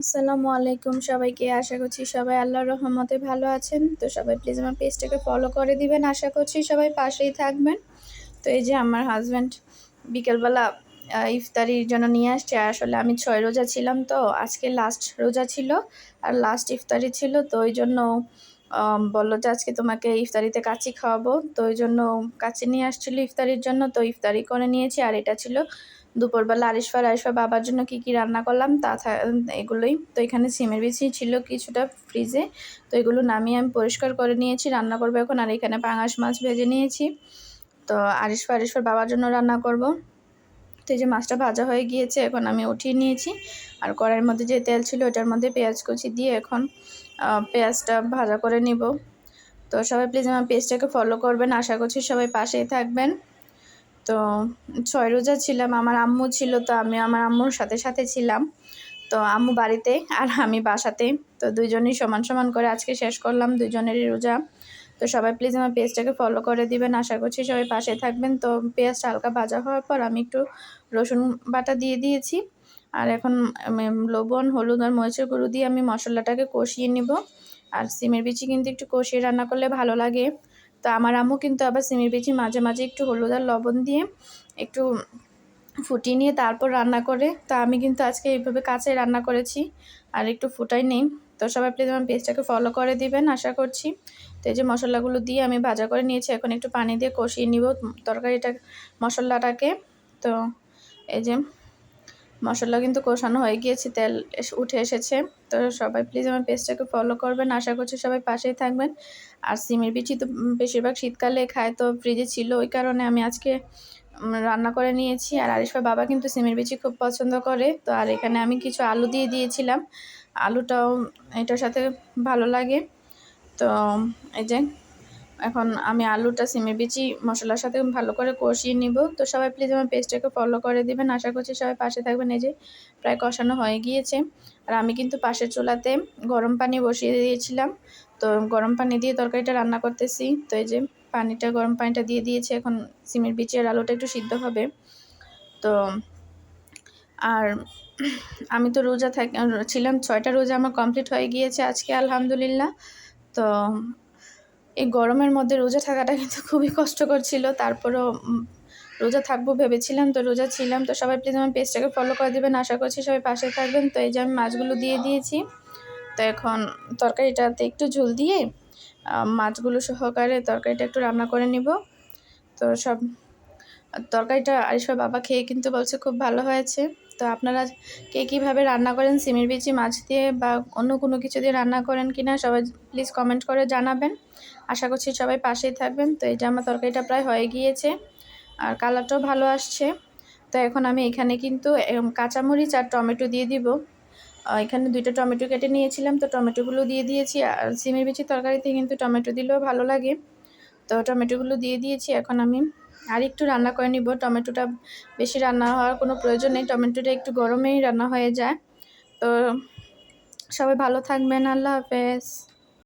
আসসালামু আলাইকুম সবাইকে। আশা করছি সবাই আল্লাহর রহমতে ভালো আছেন। তো সবাই প্লিজ আমার পেজটাকে ফলো করে দিবেন। আশা করছি সবাই পাশেই থাকবেন। তো এই যে আমার হাজব্যান্ড বিকেলবেলা ইফতারির জন্য নিয়ে আসছে। আসলে আমি 6 রোজা ছিলাম, তো আজকে লাস্ট রোজা ছিল আর লাস্ট ইফতারি ছিল। তো ওই জন্য বললো যে আজকে তোমাকে ইফতারিতে কাচ্চি খাওয়াবো। তো ওই জন্য কাচ্চি নিয়ে আসছিল ইফতারির জন্য। তো ইফতারি করে নিয়েছি। আর এটা ছিল দুপুরবেলা আরিশফা বাবার জন্য কি কি রান্না করলাম এগুলোই। তো এখানে সিমের বিচি ছিল কিছুটা ফ্রিজে, তো এগুলো নামিয়ে আমি পরিষ্কার করে নিয়েছি, রান্না করবো এখন। আর এখানে পাঙাশ মাছ ভেজে নিয়েছি, তো আরিশফার বাবার জন্য রান্না করব। তো এই যে মাছটা ভাজা হয়ে গিয়েছে, এখন আমি উঠিয়ে নিয়েছি। আর কড়াইয়ের মধ্যে যে তেল ছিল ওটার মধ্যে পেঁয়াজ কুচি দিয়ে এখন পেঁয়াজটা ভাজা করে নিব। তো সবাই প্লিজ আমার পেজটাকে ফলো করবেন। আশা করছি সবাই পাশেই থাকবেন। তো 6 রোজা ছিলাম, আমার আম্মু ছিল, তো আমি আমার আম্মুর সাথে সাথে ছিলাম। তো আম্মু বাড়িতে আর আমি বাসাতে, তো দুইজনই সমান সমান করে আজকে শেষ করলাম, দুইজনেরই রোজা। তো সবাই প্লিজ আমার পেজটাকে ফলো করে দিবেন। আশা করছি সবাই পাশে থাকবেন। তো পেঁয়াজটা হালকা ভাজা হওয়ার পর আমি একটু রসুন বাটা দিয়ে দিয়েছি। আর এখন লবণ, হলুদ আর মরিচের গুঁড়ো দিয়ে আমি মশলাটাকে কষিয়ে নিব। আর সিমের বিচি কিন্তু একটু কষিয়ে রান্না করলে ভালো লাগে। তো আমার আম্মু কিন্তু আবার সিমের বিচি মাঝে মাঝে একটু হলুদ আর লবণ দিয়ে একটু ফুটিয়ে নিয়ে তারপর রান্না করে। তো আমি কিন্তু আজকে এইভাবে কাঁচাই রান্না করেছি আর একটু ফুটাই নেই। তো সবাই প্লিজ আমার পেজটাকে ফলো করে দিবেন আশা করছি। তো এই যে মশলাগুলো দিয়ে আমি ভাজা করে নিয়েছি, এখন একটু পানি দিয়ে কষিয়ে নিব তরকারিটা, মশলাটাকে। তো এই যে মশলা কিন্তু কষানো হয়ে গিয়েছে, তেল উঠে এসেছে। তো সবাই প্লিজ আমার পেজটাকে ফলো করবেন। আশা করছি সবাই পাশেই থাকবেন। আর সিমের বিচি তো বেশিরভাগ শীতকালে খায়, তো ফ্রিজে ছিল, ওই কারণে আমি আজকে রান্না করে নিয়েছি। আর আরিশফার বাবা কিন্তু সিমের বিচি খুব পছন্দ করে। তো আর এখানে আমি কিছু আলু দিয়ে দিয়েছিলাম, আলুটাও এটার সাথে ভালো লাগে। তো এই যে এখন আমি আলুটা সিমের বিচি মশলার সাথে ভালো করে কষিয়ে নিব। তো সবাই প্লিজ আমার পেজটাকে ফলো করে দিবেন। আশা করছি সবাই পাশে থাকবেন। এই যে প্রায় কষানো হয়ে গিয়েছে। আর আমি কিন্তু পাশের চুলাতে গরম পানি বসিয়ে দিয়েছিলাম, তো গরম পানি দিয়ে তরকারিটা রান্না করতেছি। তো এই যে গরম পানিটা দিয়ে দিয়েছি, এখন সিমের বিচি আর আলুটা একটু সিদ্ধ হবে। তো আর আমি তো রোজা ছিলাম, 6টা রোজা আমার কমপ্লিট হয়ে গিয়েছে আজকে আলহামদুলিল্লাহ। তো এই গরমের মধ্যে রোজা থাকাটা কিন্তু খুবই কষ্টকর ছিল, তারপরেও রোজা থাকবো ভেবেছিলাম, তো রোজা ছিলাম। তো সবাই প্লিজ আমার পেজটাকে ফলো করে দেবেন। আশা করছি সবাই পাশে থাকবেন। তো এই যে আমি মাছগুলো দিয়ে দিয়েছি। তো এখন তরকারিটাতে একটু ঝোল দিয়ে মাছগুলো সহকারে তরকারিটা একটু রান্না করে নিব। তো তরকারিটা আরিশার বাবা খেয়ে কিন্তু বলছে খুব ভালো হয়েছে। তো আপনারা কে কীভাবে রান্না করেন, সিমের বিচি মাছ দিয়ে বা অন্য কোনো কিছু দিয়ে রান্না করেন কিনা সবাই প্লিজ কমেন্ট করে জানাবেন। আশা করছি সবাই পাশেই থাকবেন। তো এটা আমার তরকারিটা প্রায় হয়ে গিয়েছে আর কালারটাও ভালো আসছে। তো এখন আমি এখানে কিন্তু কাঁচামরিচ আর টমেটো দিয়ে দিব। এখানে 2টা টমেটো কেটে নিয়েছিলাম, তো টমেটোগুলো দিয়ে দিয়েছি। আর সিমের বিচি তরকারিতে কিন্তু টমেটো দিলেও ভালো লাগে। তো টমেটোগুলো দিয়ে দিয়েছি, এখন আমি আর একটু রান্না করে নিব। টমেটোটা বেশি রান্না হওয়ার কোনো প্রয়োজন নেই, টমেটোটা একটু গরমেই রান্না হয়ে যায়। তো সবাই ভালো থাকবেন, আল্লাহ হাফেজ।